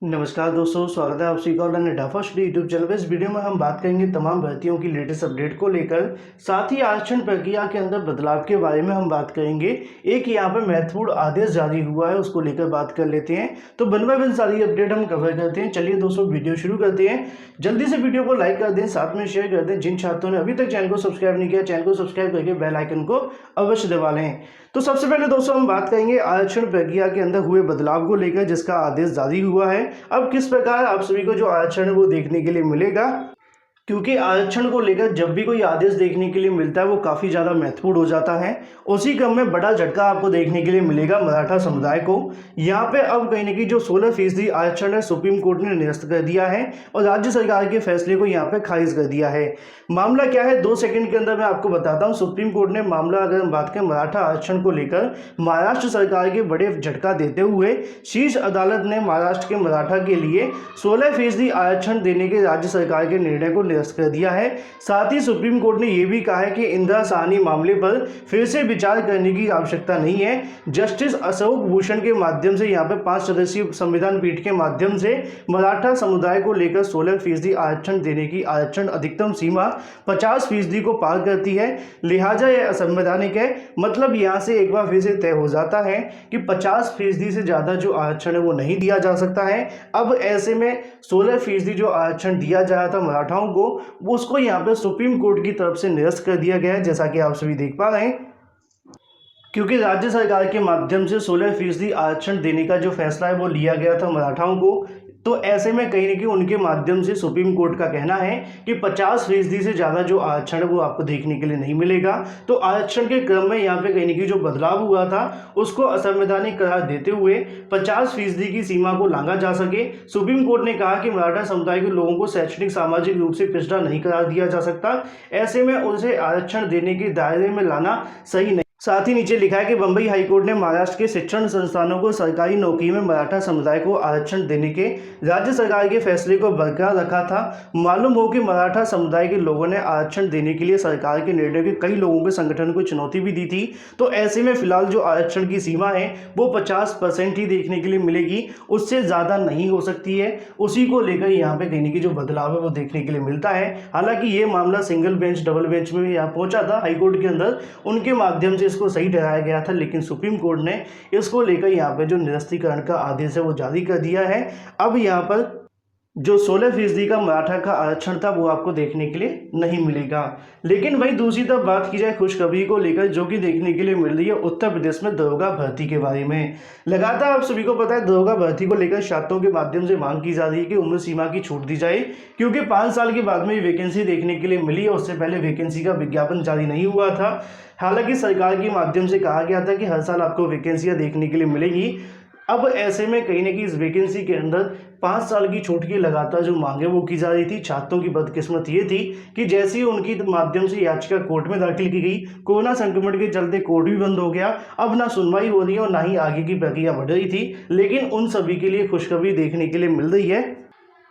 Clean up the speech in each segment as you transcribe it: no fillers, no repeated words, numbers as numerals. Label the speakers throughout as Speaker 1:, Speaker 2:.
Speaker 1: नमस्कार दोस्तों, स्वागत है आप सभी का ऑनलाइन डाफा स्टडी यूट्यूब चैनल पर। इस वीडियो में हम बात करेंगे तमाम भर्तियों की लेटेस्ट अपडेट को लेकर, साथ ही आरक्षण प्रक्रिया के अंदर बदलाव के बारे में हम बात करेंगे। एक यहाँ पर महत्वपूर्ण आदेश जारी हुआ है, उसको लेकर बात कर लेते हैं। तो बन बाय बन सारी अपडेट हम कवर करते हैं। चलिए दोस्तों, वीडियो शुरू करते हैं। जल्दी से वीडियो को लाइक कर दें, साथ में शेयर कर दें। जिन छात्रों ने अभी तक चैनल को सब्सक्राइब नहीं किया, चैनल को सब्सक्राइब करके बेल आइकन को अवश्य दबा लें। तो सबसे पहले दोस्तों हम बात करेंगे आरक्षण प्रक्रिया के अंदर हुए बदलाव को लेकर, जिसका आदेश जारी हुआ है। अब किस प्रकार आप सभी को जो आरक्षण है वो देखने के लिए मिलेगा, क्योंकि आरक्षण को लेकर जब भी कोई आदेश देखने के लिए मिलता है वो काफ़ी ज़्यादा महत्वपूर्ण हो जाता है। उसी क्रम में बड़ा झटका आपको देखने के लिए मिलेगा मराठा समुदाय को। यहाँ पे अब कहीं ना कहीं जो 16% आरक्षण है सुप्रीम कोर्ट ने निरस्त कर दिया है और राज्य सरकार के फैसले को यहाँ पे खारिज कर दिया है। मामला क्या है, 2 सेकंड के अंदर मैं आपको बताता हूँ। सुप्रीम कोर्ट ने मामला, अगर हम बात करें मराठा आरक्षण को लेकर, महाराष्ट्र सरकार के बड़े झटका देते हुए शीर्ष अदालत ने महाराष्ट्र के मराठा के लिए 16% आरक्षण देने के राज्य सरकार के निर्णय को कर दिया है। साथ ही सुप्रीम कोर्ट ने यह भी कहा है कि इंदिरा साहनी मामले पर फिर से विचार करने की आवश्यकता नहीं है। जस्टिस अशोक भूषण के माध्यम से यहाँ पे 5 सदस्यीय संविधान पीठ के माध्यम से मराठा समुदाय को लेकर 16% आरक्षण देने की आरक्षण अधिकतम सीमा 50% को पार करती है। लिहाजा यह असंवैधानिक है। मतलब यहाँ से एक बार फिर से तय हो जाता है कि 50% से ज़्यादा जो आरक्षण है वो नहीं दिया जा सकता है। अब ऐसे में 16% जो आरक्षण दिया जा रहा था मराठाओं को, वो उसको यहाँ पे सुप्रीम कोर्ट की तरफ से निरस्त कर दिया गया है, जैसा कि आप सभी देख पा रहे हैं। क्योंकि राज्य सरकार के माध्यम से 16% आरक्षण देने का जो फैसला है वो लिया गया था मराठाओं को, तो ऐसे में कहीं ना कहीं उनके माध्यम से सुप्रीम कोर्ट का कहना है कि 50% से ज़्यादा जो आरक्षण है वो आपको देखने के लिए नहीं मिलेगा। तो आरक्षण के क्रम में यहाँ पे कहीं ना कहीं जो बदलाव हुआ था उसको असंवैधानिक करार देते हुए 50% की सीमा को लांघा जा सके। सुप्रीम कोर्ट ने कहा कि मराठा समुदाय के लोगों को शैक्षणिक सामाजिक रूप से पिछड़ा नहीं करार दिया जा सकता। ऐसे में उसे आरक्षण देने के दायरे में लाना सही नहीं। साथ ही नीचे लिखा है कि बंबई हाईकोर्ट ने महाराष्ट्र के शिक्षण संस्थानों को सरकारी नौकरी में मराठा समुदाय को आरक्षण देने के राज्य सरकार के फैसले को बरकरार रखा था। मालूम हो कि मराठा समुदाय के लोगों ने आरक्षण देने के लिए सरकार के निर्णय के कई लोगों के संगठन को चुनौती भी दी थी। तो ऐसे में फिलहाल जो आरक्षण की सीमा है वो 50% ही देखने के लिए मिलेगी, उससे ज़्यादा नहीं हो सकती है। उसी को लेकर यहाँ पे कहीं की जो बदलाव है वो देखने के लिए मिलता है। हालांकि ये मामला सिंगल बेंच डबल बेंच में यहाँ पहुंचा था हाईकोर्ट के अंदर, उनके माध्यम से इसको सही ठहराया गया था, लेकिन सुप्रीम कोर्ट ने इसको लेकर यहाँ पे जो निरस्तीकरण का आदेश है वो जारी कर दिया है। अब यहाँ पर जो 16% का मराठा का आरक्षण था वो आपको देखने के लिए नहीं मिलेगा। लेकिन वहीं दूसरी तरफ बात की जाए खुशखबरी को लेकर, जो कि देखने के लिए मिल रही है उत्तर प्रदेश में दरोगा भर्ती के बारे में। लगातार आप सभी को पता है दरोगा भर्ती को लेकर छात्रों के माध्यम से मांग की जा रही है कि उम्र सीमा की छूट दी जाए, क्योंकि 5 साल के बाद में ये वैकेंसी देखने के लिए मिली है। उससे पहले वैकेंसी का विज्ञापन जारी नहीं हुआ था। हालांकि सरकार के माध्यम से कहा गया था कि हर साल आपको वैकेंसियां देखने के लिए मिलेगी। अब ऐसे में कहीं ना कहीं इस वैकेंसी के अंदर 5 साल की छूट की लगातार जो मांगे वो की जा रही थी। छात्रों की बदकिस्मत ये थी कि जैसे ही उनकी माध्यम से याचिका कोर्ट में दाखिल की गई, कोरोना संक्रमण के चलते कोर्ट भी बंद हो गया। अब ना सुनवाई हो रही है और ना ही आगे की प्रक्रिया बढ़ रही थी। लेकिन उन सभी के लिए खुशखबरी देखने के लिए मिल रही है,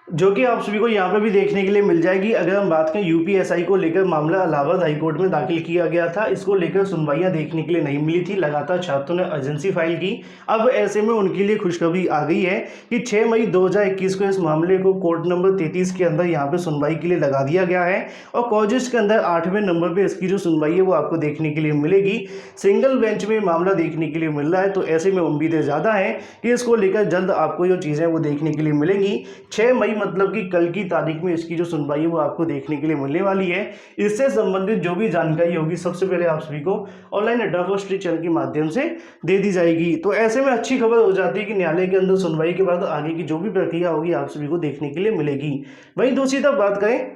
Speaker 1: जो कि आप सभी को यहाँ पे भी देखने के लिए मिल जाएगी। अगर हम बात करें यूपीएसआई को लेकर, मामला इलाहाबाद हाईकोर्ट में दाखिल किया गया था। इसको लेकर सुनवाइयाँ देखने के लिए नहीं मिली थी, लगातार छात्रों ने अर्जेंसी फाइल की। अब ऐसे में उनके लिए खुशखबरी आ गई है कि 6 मई 2021 को इस मामले को कोर्ट नंबर 33 के अंदर यहाँ पे सुनवाई के लिए लगा दिया गया है और कॉजेस के अंदर 8वें नंबर पर इसकी जो सुनवाई है वो आपको देखने के लिए मिलेगी। सिंगल बेंच में मामला देखने के लिए मिल रहा है, तो ऐसे में उम्मीदें ज़्यादा हैं कि इसको लेकर जल्द आपको जो चीज़ें वो देखने के लिए मिलेंगी। 6 मई मतलब कि कल की तारीख में इसकी जो सुनवाई है वो आपको देखने के लिए मिलने वाली है। इससे संबंधित जो भी जानकारी होगी सबसे पहले आप सभी को ऑनलाइन डाफा स्टडी चैनल के माध्यम से दे दी जाएगी। तो ऐसे में अच्छी खबर हो जाती है कि न्यायालय के अंदर सुनवाई के बाद आगे की जो भी प्रक्रिया होगी आप सभी को देखने के लिए मिलेगी। वहीं दूसरी तरफ बात करें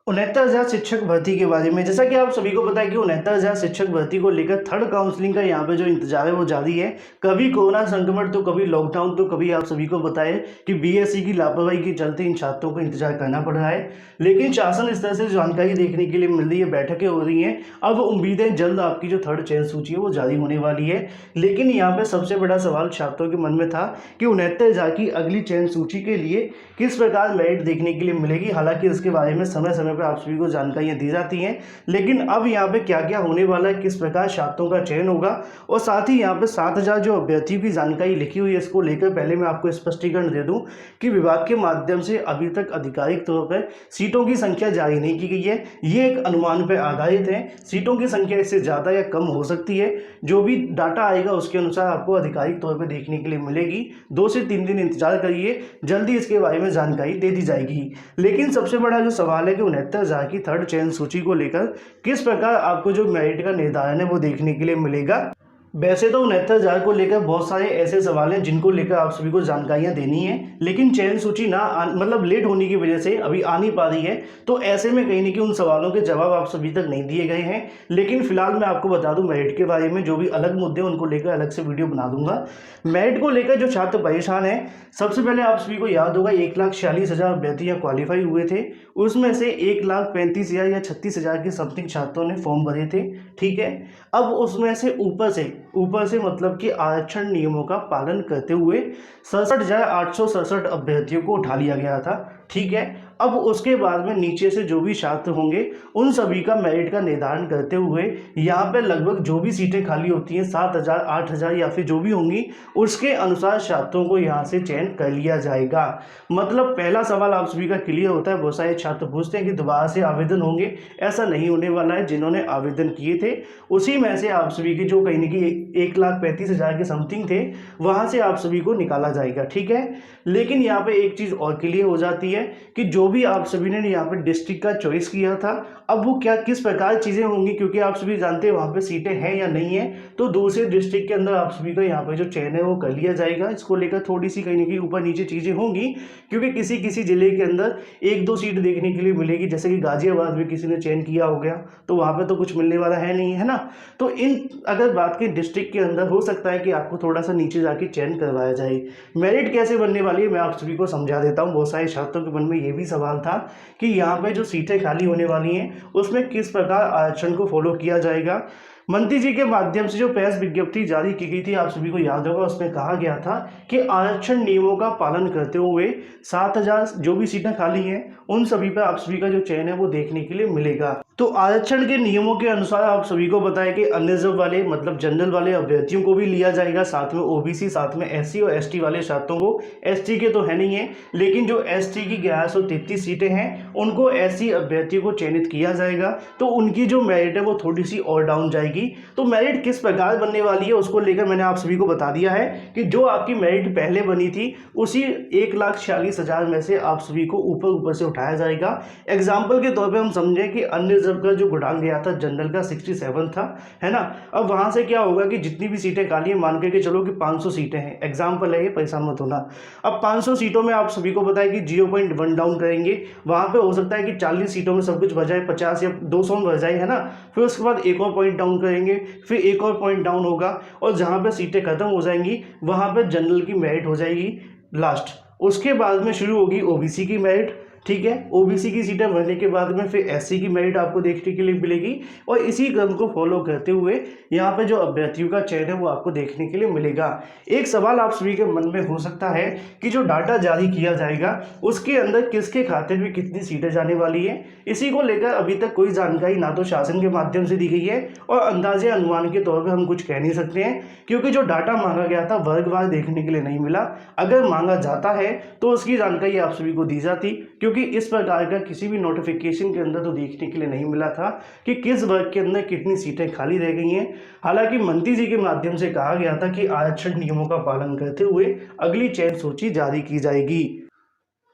Speaker 1: 69,000 शिक्षक भर्ती के बारे में। जैसा कि आप सभी को पता है कि 69,000 शिक्षक भर्ती को लेकर थर्ड काउंसलिंग का यहाँ पे जो इंतजार है वो जारी है। कभी कोरोना संक्रमण तो कभी लॉकडाउन, तो कभी आप सभी को पता है कि बीएसई की लापरवाही के चलते इन छात्रों को इंतजार करना पड़ रहा है। लेकिन शासन स्तर से जानकारी देखने के लिए मिल रही है, बैठकें हो रही हैं। अब उम्मीदें जल्द आपकी जो थर्ड चयन सूची है वो जारी होने वाली है। लेकिन यहाँ पे सबसे बड़ा सवाल छात्रों के मन में था कि 69,000 की अगली चयन सूची के लिए किस प्रकार मेरिट देखने के लिए मिलेगी। हालांकि इसके बारे में समय समय पे आप सभी को जानकारियाँ दी जाती हैं। लेकिन अब यहाँ पे क्या क्या होने वाला है, किस प्रकार छात्रों का चयन होगा और साथ ही यहाँ पे 7,000 जो अभ्यर्थियों की जानकारी लिखी हुई है, इसको लेकर पहले मैं आपको स्पष्टीकरण दे दूँ कि विभाग के माध्यम से अभी तक आधिकारिक तौर पर सीटों की संख्या जारी नहीं की गई है। ये एक अनुमान पर आधारित है, सीटों की संख्या इससे ज़्यादा या कम हो सकती है। जो भी डाटा आएगा उसके अनुसार आपको आधिकारिक तौर पर देखने के लिए मिलेगी। 2 से 3 दिन इंतजार करिए, जल्दी इसके बारे में जानकारी दे दी जाएगी। लेकिन सबसे बड़ा जो सवाल है कि 69,000 की थर्ड चयन सूची को लेकर किस प्रकार आपको जो मेरिट का निर्धारण है वो देखने के लिए मिलेगा। वैसे तो 69,000 को लेकर बहुत सारे ऐसे सवाल हैं जिनको लेकर आप सभी को जानकारियां देनी है, लेकिन चयन सूची मतलब लेट होने की वजह से अभी आ नहीं पा रही है। तो ऐसे में कहीं ना कहीं उन सवालों के जवाब आप सभी तक नहीं दिए गए हैं। लेकिन फिलहाल मैं आपको बता दूं मेरिट के बारे में, जो भी अलग मुद्दे उनको लेकर अलग से वीडियो बना दूंगा। मेरिट को लेकर जो छात्र परेशान है, सबसे पहले आप सभी को याद होगा 1,46,000 अभ्यर्थी क्वालिफाई हुए थे। उसमें से 1,35,000 या 36,000 के समथिंग छात्रों ने फॉर्म भरे थे। ठीक है, अब उसमें से ऊपर से मतलब कि आरक्षण नियमों का पालन करते हुए 67,867 अभ्यर्थियों को उठा लिया गया था। ठीक है, अब उसके बाद में नीचे से जो भी छात्र होंगे उन सभी का मेरिट का निर्धारण करते हुए यहाँ पे लगभग जो भी सीटें खाली होती हैं 7,000, 8,000 या फिर जो भी होंगी उसके अनुसार छात्रों को यहाँ से चयन कर लिया जाएगा। मतलब पहला सवाल आप सभी का क्लियर होता है। बहुत सारे छात्र पूछते हैं कि दोबारा से आवेदन होंगे, ऐसा नहीं होने वाला है। जिन्होंने आवेदन किए थे उसी में से आप सभी के जो कहीं ना कहीं 1,35,000 के समथिंग थे वहाँ से आप सभी को निकाला जाएगा। ठीक है, लेकिन यहाँ पे एक चीज़ और क्लियर हो जाती है कि जो भी आप सभी ने यहाँ पे डिस्ट्रिक्ट का चॉइस किया था, अब वो क्या किस प्रकार चीज़ें होंगी, क्योंकि आप सभी जानते हैं वहाँ पे सीटें हैं या नहीं है। तो दूसरे डिस्ट्रिक्ट के अंदर आप सभी का यहाँ पे जो चयन है वो कर लिया जाएगा। इसको लेकर थोड़ी सी कहीं ना कहीं ऊपर नीचे चीज़ें होंगी, क्योंकि किसी किसी जिले के अंदर 1-2 सीट देखने के लिए मिलेगी। जैसे कि गाजियाबाद में किसी ने चयन किया हो गया तो वहाँ पर तो कुछ मिलने वाला है नहीं, है ना। तो इन अगर बात की डिस्ट्रिक्ट के अंदर हो सकता है कि आपको थोड़ा सा नीचे जाके चयन करवाया जाए। मेरिट कैसे बनने वाली है मैं आप सभी को समझा देता हूँ। बहुत सारे छात्रों के मन में ये भी सवाल था कि यहाँ पे जो सीटें खाली होने वाली हैं उसमें किस प्रकार आरक्षण को फॉलो किया जाएगा। मंत्री जी के माध्यम से जो प्रेस विज्ञप्ति जारी की गई थी आप सभी को याद होगा, उसमें कहा गया था कि आरक्षण नियमों का पालन करते हुए 7,000 जो भी सीटें खाली हैं उन सभी पर आप सभी का जो चयन है वो देखने के लिए मिलेगा। तो आरक्षण के नियमों के अनुसार आप सभी को पता है कि अनरिजर्व वाले मतलब जनरल वाले अभ्यर्थियों को भी लिया जाएगा, साथ में ओबीसी, साथ में एससी और एसटी वाले छात्रों को। एसटी के तो है नहीं है, लेकिन जो एसटी की 1133 सीटें हैं उनको एससी अभ्यर्थियों को चयनित किया जाएगा। तो उनकी जो मेरिट है वो थोड़ी सी और डाउन जाएगी। तो मेरिट किस प्रकार बनने वाली है उसको लेकर मैंने आप सभी को बता दिया है कि जो आपकी मेरिट पहले बनी थी उसी 1,46,000 में से आप सभी को ऊपर से उठाया जाएगा। एग्जाम्पल के तौर पे हम समझें कि अनरिजर्व का जो गुडान गया था जनरल का 67 था, है ना। अब वहां से क्या होगा कि जितनी भी सीटें खाली है, मान के चलो कि 500 सीटें हैं, एग्जाम्पल है ये, परेशान मत होना। अब 500 सीटों में आप सभी को पता है कि 0.1 डाउन करेंगे। वहां पे हो सकता है कि 40 सीटों में सब कुछ भर जाए, 50 या 200 में भर जाए, है ना। फिर उसके बाद एक और पॉइंट डाउन करेंगे, फिर एक और पॉइंट डाउन होगा और जहां पे सीटें खत्म हो जाएंगी वहां पे जनरल की मेरिट हो जाएगी लास्ट। उसके बाद में शुरू होगी ओबीसी की मेरिट। ठीक है, ओबीसी की सीटें भरने के बाद में फिर एससी की मेरिट आपको देखने के लिए मिलेगी और इसी क्रम को फॉलो करते हुए यहाँ पे जो अभ्यर्थियों का चयन है वो आपको देखने के लिए मिलेगा। एक सवाल आप सभी के मन में हो सकता है कि जो डाटा जारी किया जाएगा उसके अंदर किसके खाते में कितनी सीटें जाने वाली है। इसी को लेकर अभी तक कोई जानकारी ना तो शासन के माध्यम से दी गई है और अंदाजे अनुमान के तौर पर हम कुछ कह नहीं सकते हैं, क्योंकि जो डाटा मांगा गया था वर्गवार देखने के लिए नहीं मिला। अगर मांगा जाता है तो उसकी जानकारी आप सभी को दी जाती, क्योंकि इस प्रकार का किसी भी नोटिफिकेशन के अंदर तो देखने के लिए नहीं मिला था कि किस वर्ग के अंदर कितनी सीटें खाली रह गई हैं। हालांकि मंत्री जी के माध्यम से कहा गया था कि आरक्षण नियमों का पालन करते हुए अगली चयन सूची जारी की जाएगी।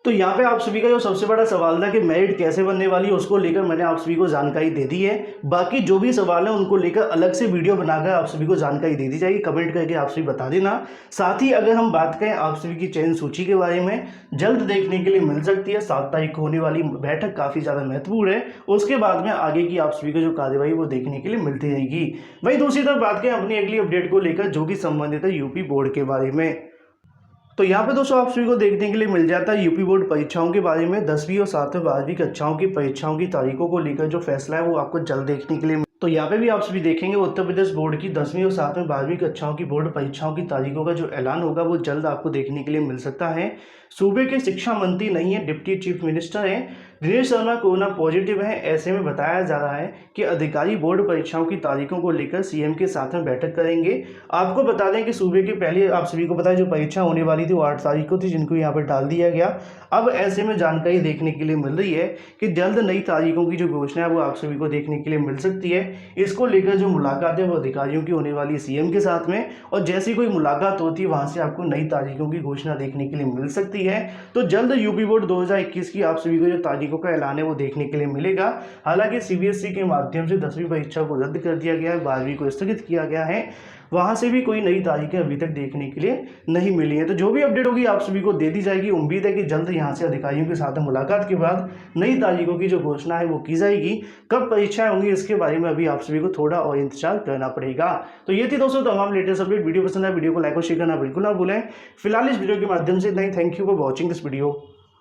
Speaker 1: तो यहाँ पे आप सभी का जो सबसे बड़ा सवाल था कि मेरिट कैसे बनने वाली है उसको लेकर मैंने आप सभी को जानकारी दे दी है। बाकी जो भी सवाल है उनको लेकर अलग से वीडियो बनाकर आप सभी को जानकारी दे दी जाएगी, कमेंट करके आप सभी बता देना। साथ ही अगर हम बात करें आप सभी की चयन सूची के बारे में, जल्द देखने के लिए मिल सकती है। 7 तारीख को होने वाली बैठक काफ़ी ज़्यादा महत्वपूर्ण है, उसके बाद में आगे की आप सभी को जो कार्यवाही वो देखने के लिए मिलती रहेगी। वहीं दूसरी तरफ बात करें अपनी अगली अपडेट को लेकर जो कि संबंधित है यूपी बोर्ड के बारे में, तो यहाँ पे दोस्तों आप सभी को देखने के लिए मिल जाता है यूपी बोर्ड परीक्षाओं के बारे में। 10वीं और 7वीं 12वीं कक्षाओं की परीक्षाओं की तारीखों को लेकर जो फैसला है वो आपको जल्द देखने के लिए, तो यहाँ पे भी आप सभी देखेंगे उत्तर प्रदेश बोर्ड की 10वीं और 7वीं 12वीं कक्षाओं की बोर्ड परीक्षाओं की तारीखों का जो ऐलान होगा वो जल्द आपको देखने के लिए मिल सकता है। सूबे के शिक्षा मंत्री नहीं है, डिप्टी चीफ मिनिस्टर हैं, दिनेश शर्मा कोरोना पॉजिटिव हैं। ऐसे में बताया जा रहा है कि अधिकारी बोर्ड परीक्षाओं की तारीखों को लेकर सीएम के साथ में बैठक करेंगे। आपको बता दें कि सूबे के पहले आप सभी को पता है जो परीक्षा होने वाली थी वो 8 तारीख को थी, जिनको यहाँ पर टाल दिया गया। अब ऐसे में जानकारी देखने के लिए मिल रही है कि जल्द नई तारीखों की जो घोषणा है वो आप सभी को देखने के लिए मिल सकती है। इसको लेकर जो मुलाकात है वो अधिकारियों की होने वाली है सीएम के साथ में, और जैसी कोई मुलाकात होती है वहाँ से आपको नई तारीखों की घोषणा देखने के लिए मिल सकती है। तो जल्द यूपी बोर्ड 2021 की आप सभी को जो तारीखों का ऐलान है वो देखने के लिए मिलेगा। हालांकि सीबीएसई के माध्यम से 10वीं परीक्षा को रद्द कर दिया गया है, 12वीं को स्थगित किया गया है। वहां से भी कोई नई तारीखें अभी तक देखने के लिए नहीं मिली है। तो जो भी अपडेट होगी आप सभी को दे दी जाएगी। उम्मीद है कि जल्द यहां से अधिकारियों के साथ मुलाकात के बाद नई तारीखों की जो घोषणा है वो की जाएगी। कब परीक्षाएं होंगी इसके बारे में अभी आप सभी को थोड़ा और इंतजार करना पड़ेगा। तो ये थी दोस्तों तमाम लेटेस्ट अपडेट। वीडियो पसंद है वीडियो को लाइक और शेयर करना बिल्कुल ना भूलें। फिलहाल इस वीडियो के माध्यम से इतना ही। Thank you for watching this video.